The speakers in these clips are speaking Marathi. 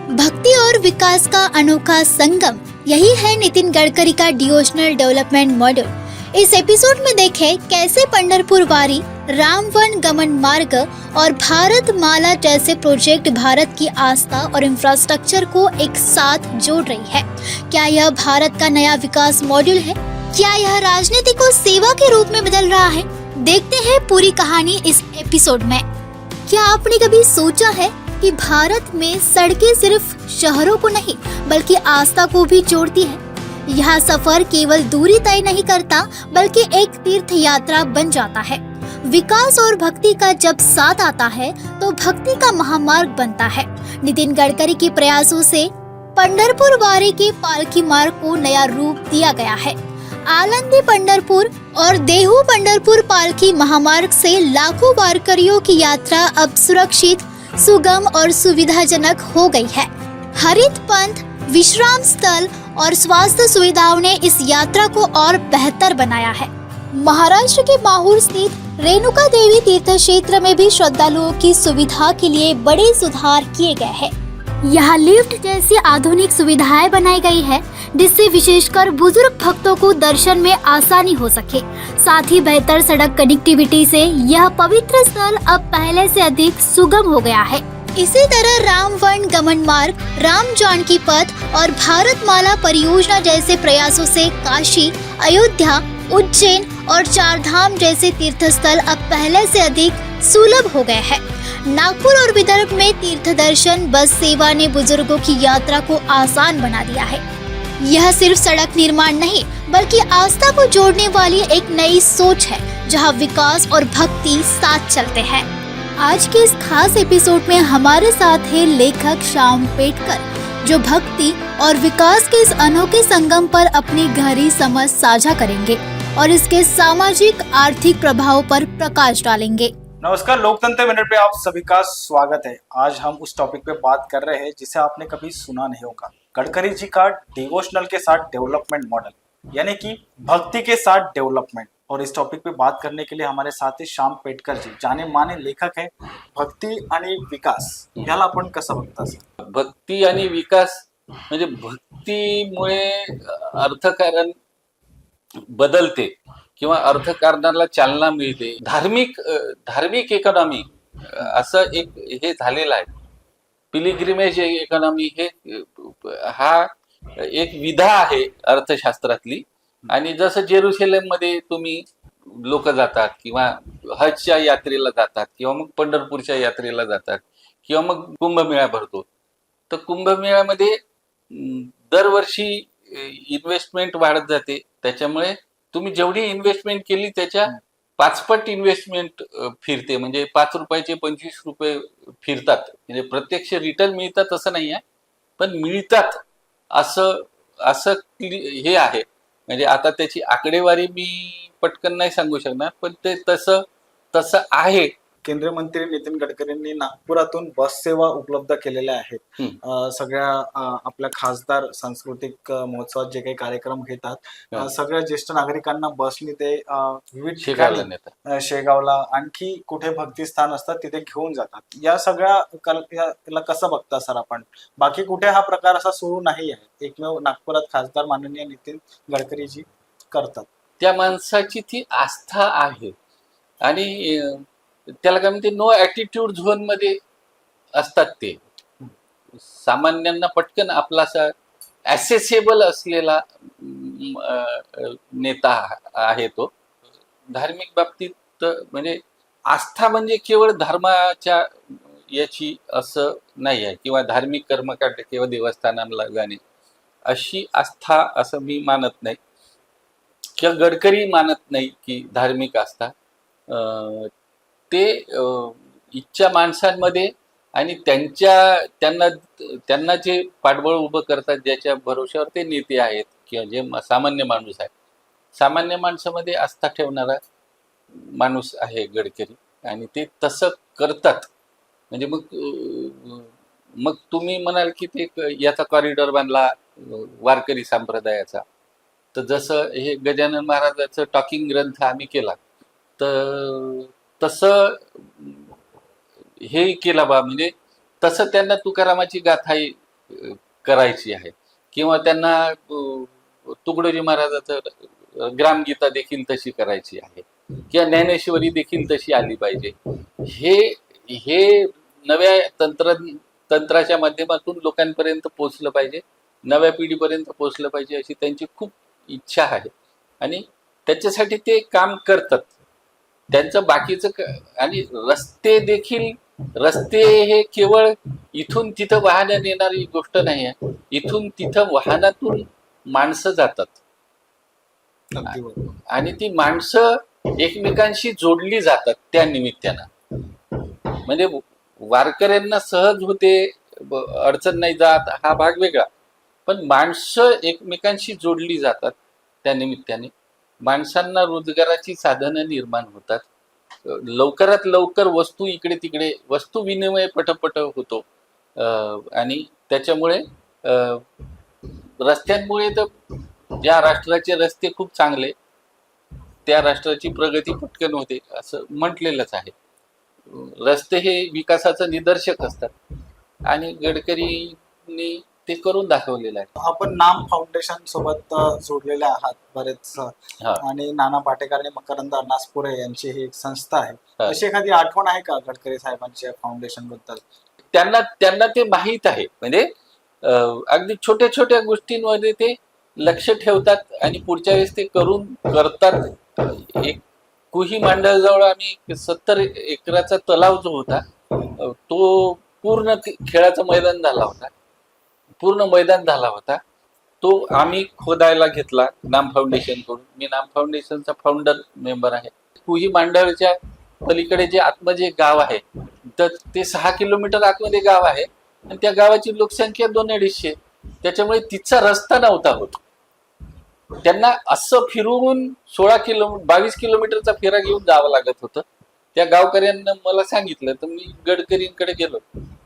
भक्ति और विकास का अनोखा संगम, यही है नितिन गडकरी का डिवोशनल डेवलपमेंट मॉडल। इस एपिसोड में देखें कैसे पंढरपुर वारी, रामवन गमन मार्ग और भारत माला जैसे प्रोजेक्ट भारत की आस्था और इंफ्रास्ट्रक्चर को एक साथ जोड़ रही है। क्या यह भारत का नया विकास मॉड्यूल है? क्या यह राजनीति को सेवा के रूप में बदल रहा है? देखते हैं पूरी कहानी इस एपिसोड में। क्या आपने कभी सोचा है कि भारत में सड़कें सिर्फ शहरों को नहीं बल्कि आस्था को भी जोड़ती है? यह सफर केवल दूरी तय नहीं करता बल्कि एक तीर्थ यात्रा बन जाता है। विकास और भक्ति का जब साथ आता है तो भक्ति का महामार्ग बनता है। नितिन गडकरी के प्रयासों से पंढरपुर वारी के पालकी मार्ग को नया रूप दिया गया है। आलंदी पंढरपुर और देहू पंढरपुर पालकी महामार्ग से लाखों वारकरियों की यात्रा अब सुरक्षित, सुगम और सुविधाजनक हो गई है। हरित पंथ, विश्राम स्थल और स्वास्थ्य सुविधाओं ने इस यात्रा को और बेहतर बनाया है। महाराष्ट्र के माहूर स्थित रेणुका देवी तीर्थ क्षेत्र में भी श्रद्धालुओं की सुविधा के लिए बड़े सुधार किए गए हैं। यहाँ लिफ्ट जैसी आधुनिक सुविधाएं बनाई गई है जिससे विशेषकर बुजुर्ग भक्तों को दर्शन में आसानी हो सके। साथ ही बेहतर सड़क कनेक्टिविटी से यह पवित्र स्थल अब पहले से अधिक सुगम हो गया है। इसी तरह रामवन गमन मार्ग, राम जानकी पथ और भारत माला परियोजना जैसे प्रयासों से काशी, अयोध्या, उज्जैन और चारधाम जैसे तीर्थ स्थल अब पहले से अधिक सुलभ हो गए हैं। नागपुर और विदर्भ में तीर्थ दर्शन बस सेवा ने बुजुर्गों की यात्रा को आसान बना दिया है। यह सिर्फ सड़क निर्माण नहीं बल्कि आस्था को जोड़ने वाली एक नई सोच है जहां विकास और भक्ति साथ चलते हैं। आज के इस खास एपिसोड में हमारे साथ है लेखक श्याम पेटकर, जो भक्ति और विकास के इस अनोखे संगम पर अपनी गहरी समझ साझा करेंगे और इसके सामाजिक आर्थिक प्रभाव पर प्रकाश डालेंगे। नमस्कार, लोकतंत्र मिनट पे आप सभी का स्वागत है। आज हम उस टॉपिक पे बात कर रहे हैं जिसे आपने कभी सुना नहीं होगा। गडकरी जी का डिवोशनल के साथ डेवलपमेंट मॉडल, यानी कि भक्ति के साथ डेवलपमेंट। और इस टॉपिक पे बात करने के लिए हमारे साथ है श्याम पेटकर जी, जाने माने लेखक है। भक्ती आणि विकास याला आपण कसं बघता सर? भक्ती आणि विकास म्हणजे भक्तीमुळे अर्थकारण बदलते किंवा अर्थकारणाला चालना मिळते। धार्मिक इकॉनॉमी असं एक हे झालेलं आहे। पिलिग्रिमेज इकॉनॉमी हे हा एक विधा आहे अर्थशास्त्रातली। आणि जसं जेरुसलेम मध्ये तुम्ही लोक जातात किंवा हजच्या यात्रेला जातात किंवा मग पंढरपूरच्या यात्रेला जातात किंवा मग कुंभमेळा भरतो, तर कुंभमेळ्यामध्ये दरवर्षी इन्व्हेस्टमेंट वाढत जाते। त्याच्यामुळे तुम्ही जेवढी इन्व्हेस्टमेंट केली त्याच्या 5 पट इन्व्हेस्टमेंट फिरते। म्हणजे 5 रुपयाचे 25 रुपये फिरतात। म्हणजे प्रत्यक्ष रिटर्न मिळतात असं नाही आहे, पण मिळतात असं असं हे आहे। म्हणजे आता त्याची आकडेवारी मी पटकन नाही सांगू शकणार, पण ते तसं आहे। केंद्रीय मंत्री नितीन गडकरींनी नागपुरातून बस सेवा उपलब्ध केलेल्या आहेत। सगळ्या आपल्या खासदार सांस्कृतिक महोत्सवात जे काही कार्यक्रम घेतात सगळ्या ज्येष्ठ नागरिकांना बसनी ते विविध ठिकाणी, शेगावला आणखी कुठे भक्तिस्थान असतात तिथे घेऊन जातात। या सगळ्या कसं बघता सर आपण? बाकी कुठे हा प्रकार असा सुरू नाही आहे, एकमेव नागपुरात खासदार माननीय नितीन गडकरीजी करतात। त्या माणसाची ती आस्था आहे आणि त्याला काय म्हणते, नो ॲटिट्यूड झोन मध्ये असतात ते। सामान्यांना पटकन आपलासा ॲसेसेबल असलेला नेता आहे तो। धार्मिक बाबतीत म्हणजे आस्था म्हणजे केवळ धर्माच्या याची असं नाही आहे, किंवा धार्मिक कर्मकांड किंवा देवस्थानाला जाणे अशी आस्था असं मी मानत नाही, किंवा गडकरी मानत नाही की धार्मिक आस्था। ते इच्छा माणसांमध्ये आणि त्यांना जे पाठबळ उभं करतात, ज्याच्या भरोश्यावर ते नेते आहेत किंवा जे सामान्य माणूस आहे, सामान्य माणसामध्ये आस्था ठेवणारा माणूस आहे गडकरी, आणि ते तसं करतात। म्हणजे मग तुम्ही म्हणाल की ते याचा कॉरिडॉर बांधला वारकरी संप्रदायाचा, तर जसं हे गजानन महाराजाचं टॉकिंग ग्रंथ आम्ही केला, तर तसं हे केला बा, म्हणजे तसं त्यांना तुकारामाची गाथा करायची आहे, किंवा त्यांना तुकडोजी महाराजाचं ग्रामगीता देखील तशी करायची आहे, किंवा ज्ञानेश्वरी देखील तशी आली पाहिजे. हे हे नव्या तंत्राच्या माध्यमातून लोकांपर्यंत पोहोचलं पाहिजे, नव्या पिढीपर्यंत पोहोचलं पाहिजे, अशी त्यांची खूप इच्छा आहे आणि त्याच्यासाठी ते काम करतात. त्यांचं बाकीचं आणि रस्ते हे केवळ इथून तिथं वाहण्यात येणारी गोष्ट नाही आहे. इथून तिथं वाहनातून माणसं जातात अगदी बरोबर. आणि ती माणसं एकमेकांशी जोडली जातात त्या निमित्तानं. म्हणजे वारकऱ्यांना सहज होते, अडचण नाही जात, हा भाग वेगळा, पण माणसं एकमेकांशी जोडली जातात त्या निमित्ताने. माणसांना रोजगाराची साधनं निर्माण होतात, लवकरात लवकर वस्तू इकडे तिकडे वस्तू विनिमय पटपट होतो आणि त्याच्यामुळे रस्त्यांमुळे तर ज्या राष्ट्राचे रस्ते खूप चांगले त्या राष्ट्राची प्रगती पटकन होते असं म्हटलेलंच आहे. रस्ते हे विकासाचं निदर्शक असतात आणि गडकरींनी ते करून दाखवलेलं आहे. आपण नाम फाउंडेशन सोबत जोडलेले आहात बरेच, हा. आणि नाना पाटेकर आणि मकरंद अनासपुरे यांची ही एक संस्था आहे. हा. अशी एखादी आठवण आहे का गडकरी साहेबांच्या फाउंडेशन बद्दल? त्यांना ते माहीत आहे. म्हणजे अगदी छोट्या छोट्या गोष्टींमध्ये ते लक्ष ठेवतात आणि पुढच्या वेळेस ते करतात. एक कुही मांडळजवळ आम्ही 70 एकराचा तलाव जो होता तो पूर्ण खेळाचं मैदान झाला होता. तो आम्ही खोदायला घेतला नाम फाउंडेशन कडून. मी नाम फाउंडेशनचा फाउंडर मेंबर आहे. कुही मांडळच्या पलीकडे जे आतमध्ये गाव आहे तर ते 6 किलोमीटर आतमध्ये गाव आहे आणि त्या गावाची लोकसंख्या 200-250. त्याच्यामुळे तिचा रस्ता नव्हता होत. त्यांना असं फिरून 22 किलोमीटरचा फेरा घेऊन जावं लागत होतं. त्या गावकऱ्यांना मला सांगितलं तर मी गडकरींकडे गेलो.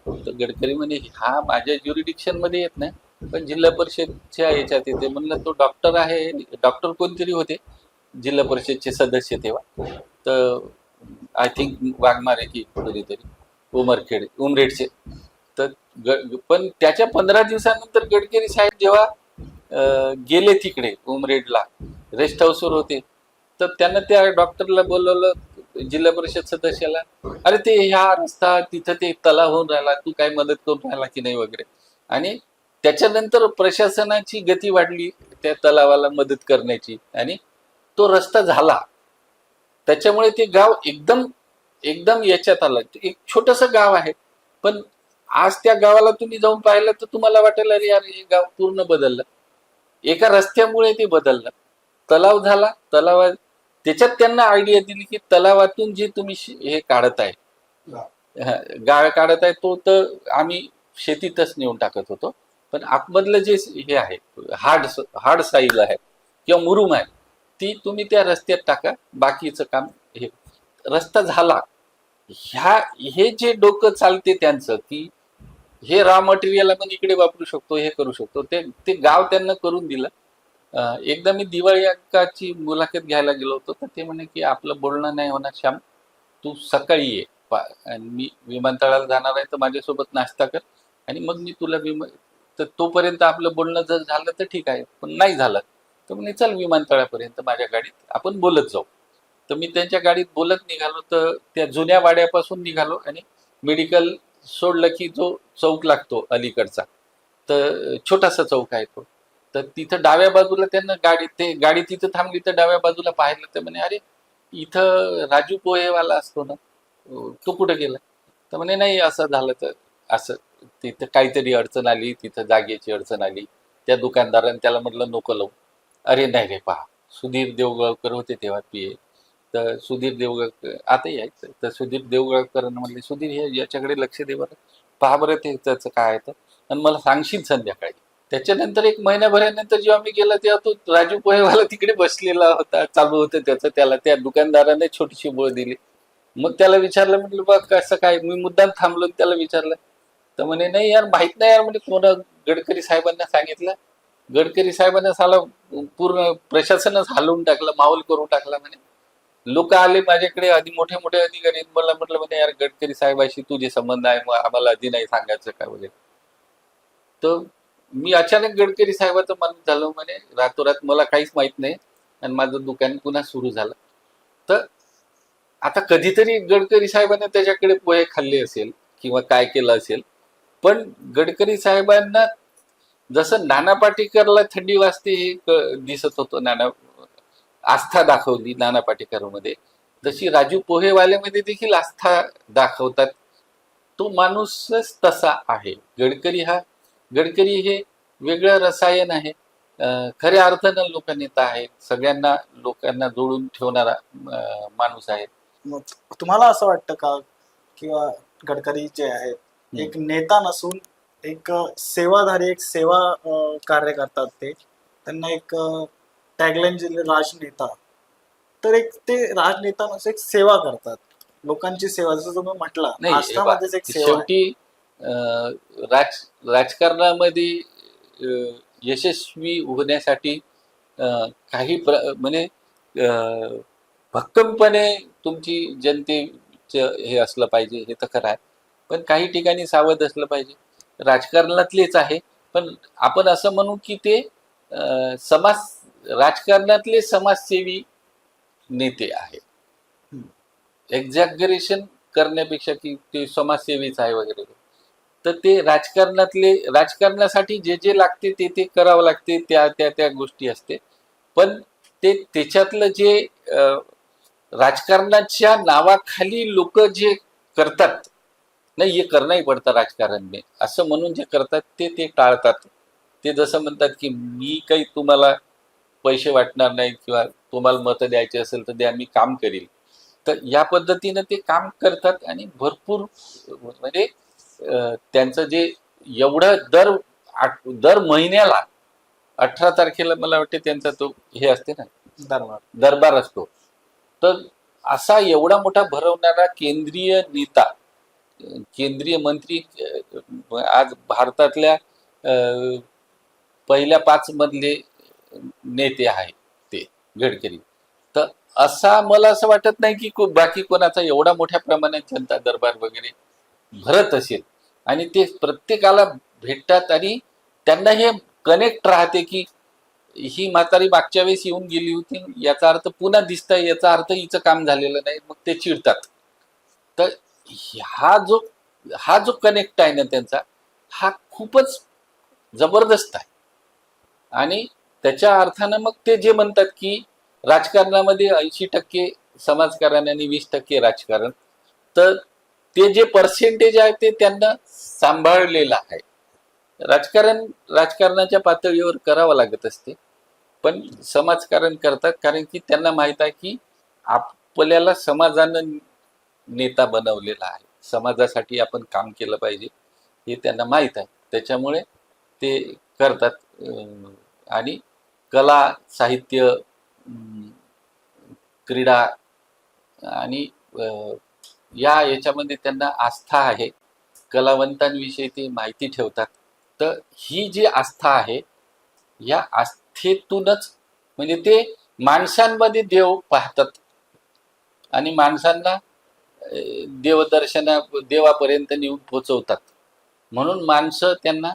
तर गडकरी म्हणे हा माझ्या ज्युरिडिक्शन मध्ये येत नाही, पण जिल्हा परिषदच्या याच्यात येते. म्हणलं तो डॉक्टर आहे, डॉक्टर कोणतरी होते जिल्हा परिषदचे सदस्य तेव्हा, तर आय थिंक वाघमारे की कधीतरी उमरेडचे. तर पण त्याच्या 15 दिवसानंतर गडकरी साहेब जेव्हा गेले तिकडे उमरेडला, रेस्ट हाऊसवर होते, तर त्यांना त्या डॉक्टरला बोलवलं, जिल्हा परिषद सदस्याला, अरे ते ह्या रस्ता तिथं ते तलाव होऊन राहिला, तू काय मदत करून राहिला की नाही वगैरे. आणि त्याच्यानंतर प्रशासनाची गती वाढली त्या तलावाला मदत करण्याची आणि तो रस्ता झाला. त्याच्यामुळे ते गाव एकदम याच्यात आलं. एक छोटस गाव आहे, पण आज त्या गावाला तुम्ही जाऊन पाहिलं तर तुम्हाला वाटेल अरे यार हे गाव पूर्ण बदललं. एका रस्त्यामुळे ते बदललं. तलाव झाला. त्याच्यात त्यांना आयडिया दिली की तलावातून जे तुम्ही हे काढताय, गाळ काढत तो तर आम्ही शेतीतच नेऊन टाकत होतो, पण आतमधलं जे हे आहे हार्ड साईल आहे किंवा मुरुम आहे ती तुम्ही त्या रस्त्यात टाका, बाकीचं काम हे. रस्ता झाला. हे जे डोकं चालते त्यांचं की हे रॉ मटेरियल आपण इकडे वापरू शकतो, हे करू शकतो, ते गाव त्यांना करून दिलं. एकदा मी दिवाळी अंकाची मुलाखत घ्यायला गेलो होतो, तर ते म्हणे की आपलं बोलणं नाही होणार श्याम, तू सकाळी ये आणि मी विमानतळाला जाणार आहे तर माझ्यासोबत नाश्ता कर आणि मग मी तुला तर तोपर्यंत आपलं बोलणं जर झालं तर ठीक आहे, पण नाही झालं तर म्हणे चल विमानतळापर्यंत माझ्या गाडीत आपण बोलत जाऊ. तर मी त्यांच्या गाडीत बोलत निघालो. तर त्या जुन्या वाड्यापासून निघालो आणि मेडिकल सोडलं की जो चौक लागतो अलीकडचा, तर छोटासा चौक आहे तो, तर तिथं डाव्या बाजूला त्यांना गाडी तिथं थांबली. तर डाव्या बाजूला पाहिलं तर म्हणे अरे इथं राजू पोहेवाला असतो ना, तो कुठं गेला? तर म्हणे नाही असं झालं, तर असं तिथं काहीतरी अडचण आली, तिथं जागेची अडचण आली. त्या दुकानदाराने त्याला म्हटलं नको लावू. अरे नाही रे, पहा सुधीर देवगळकर होते तेव्हा पीए, तर सुधीर देवगळकर आता यायचं, तर सुधीर देवगळकरांना म्हटले सुधीर हे याच्याकडे लक्ष दे बरं, पहा बरं ते त्याचं काय आहे तर, आणि मला सांगशील संध्याकाळी. त्याच्यानंतर 1 महिन्याभरानंतर जेव्हा मी गेला तेव्हा तो राजू पोहेवाला तिकडे बसलेला होता, चालू होतं त्याचं. त्याला त्या दुकानदाराने छोटीशी बोळ दिली. मग त्याला विचारलं, म्हटलं बघ कसं काय, मी मुद्दाम थांबलो त्याला विचारलं. तर म्हणे नाही यार माहित नाही यार, म्हणजे कोण गडकरी साहेबांना सांगितलं. गडकरी साहेबांना साला पूर्ण प्रशासनच हलवून टाकलं, माहोल करून टाकला. म्हणे लोक आले माझ्याकडे, आधी मोठे मोठे अधिकारी, मला म्हटलं म्हणे यार गडकरी साहेबाशी तुझे संबंध आहे, मग आम्हाला आधी नाही सांगायचं का वगैरे. तर मी अचानक गडकरी साहेबाचं मन झालं म्हणे, रातोरात मला काहीच माहित नाही आणि माझं दुकान पुन्हा सुरू झालं. तर आता कधीतरी गडकरी साहेबांनी त्याच्याकडे पोहे खाल्ले असेल किंवा काय केलं असेल, पण गडकरी साहेबांना जसं नाना पाटेकरला थंडी वाजते हे दिसत होतं, आस्था दाखवली नाना पाटेकरमध्ये, जशी राजू पोहेवाल्यामध्ये देखील आस्था दाखवतात. तो माणूसच तसा आहे. गडकरी हे वेगळं रसायन आहे. खऱ्या अर्थानं लोकनेता आहे, लोकांना जोडून ठेवणारा माणूस आहे. मग तुम्हाला असं वाटतं का किंवा गडकरी जे आहेत एक नेता नसून एक सेवाधारी, एक सेवा कार्य करतात, त्यांना एक टॅगलाईन जे राजनेता, तर एक ते राजनेता नसून एक सेवा करतात, लोकांची सेवा, जसं तुम्ही म्हटलं नाही, आस्थामध्येच एक सेवा आहे. शेवटी राजकारणामध्ये यशस्वी होण्यासाठी काही म्हणजे भक्कमपणे तुमची जनतेचं हे असलं पाहिजे, हे तर खरं आहे, पण काही ठिकाणी सावध असलं पाहिजे. राजकारणातलेच आहे, पण आपण असं म्हणू की ते राजकारणातले समाजसेवी नेते आहेत. एक्झॅगरेशन करण्यापेक्षा की ते समाजसेवीच आहे वगैरे, तर ते राजकारणासाठी जे लागते ते करावं लागते, त्या गोष्टी असते. पण त्याच्यातलं जे राजकारणाच्या नावाखाली लोक जे करतात, नाही हे करणंही पडतं राजकारण में असं म्हणून जे करतात ते टाळतात. ते जसं म्हणतात की मी काही तुम्हाला पैसे वाटणार नाही किंवा तुम्हाला मतं द्यायचे असेल तर द्या, मी काम करील. तर या पद्धतीनं ते काम करतात आणि भरपूर म्हणजे त्यांचं जे एवढं दर महिन्याला 18 तारखेला मला वाटते त्यांचा तो हे असते ना, दरबार असतो. तर असा एवढा मोठा भरवणारा केंद्रीय नेता, केंद्रीय मंत्री, आज भारतातल्या पहिल्या 5 मधले नेते आहेत ते गडकरी. तर असा मला असं वाटत नाही की बाकी कोणाचा एवढा मोठ्या प्रमाणात जनता दरबार वगैरे भरत असेल. आणि ते प्रत्येकाला भेटतात आणि त्यांना हे कनेक्ट राहते की ही म्हातारी मागच्या वेळेस येऊन गेली होती, याचा अर्थ पुन्हा दिसतंय, याचा अर्थ हिचं काम झालेलं नाही, मग ते चिडतात. तर हा जो कनेक्ट आहे ना त्यांचा, हा खूपच जबरदस्त आहे. आणि त्याच्या अर्थानं मग ते जे म्हणतात की राजकारणामध्ये 80% समाजकारण आणि 20% राजकारण, तर ते जे पर्सेंटेज आहे ते त्यांना सांभाळलेलं आहे. राजकारणाच्या पातळीवर करावं लागत असते, पण समाजकारण करतात, कारण की त्यांना माहित आहे की आपल्याला समाजानं नेता बनवलेला आहे, समाजासाठी आपण काम केलं पाहिजे हे त्यांना माहित आहे. त्याच्यामुळे ते करतात. आणि कला, साहित्य, क्रीडा आणि याच्यामध्ये त्यांना आस्था आहे. कलावंतांविषयी ते माहिती ठेवतात. तर ही जी आस्था आहे, या आस्थेतूनच म्हणजे ते माणसांमध्ये देव पाहतात आणि माणसांना देवापर्यंत नेऊन पोचवतात. म्हणून माणसं त्यांना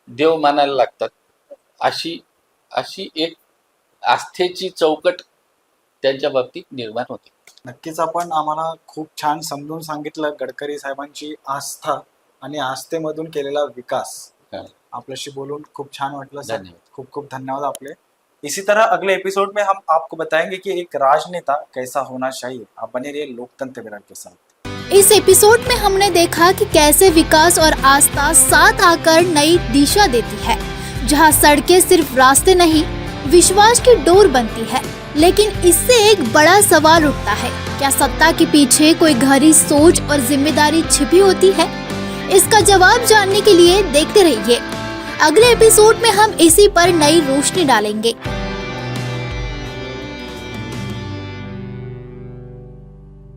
देव मानायला लागतात. अशी एक आस्थेची चौकट त्यांच्या बाबतीत निर्माण होते. नक्कीच आपण आम्हाला खूप छान समजून सांगितलं गडकरी साहेबांची आस्था आणि आस्थेमधून केलेला विकास. आपल्याशी बोलून खूप छान वाटलं सर. खूप खूप धन्यवाद आपले. इसी तरह अगले एपिसोड में हम आपको बताएंगे कि एक राजनेता कैसा होना चाहिए. आप बने रहिए लोकतंत्र विराट के साथ. इस एपिसोड में हमने देखा कि कैसे विकास और आस्था साथ आकर नई दिशा देती है, जहां सड़कें सिर्फ रास्ते नहीं, विश्वास की डोर बनती है. लेकिन इससे एक बड़ा सवाल उठता है, क्या सत्ता के पीछे कोई गहरी सोच और जिम्मेदारी छिपी होती है? इसका जवाब जानने के लिए देखते रहिए. अगले एपिसोड में हम इसी पर नई रोशनी डालेंगे.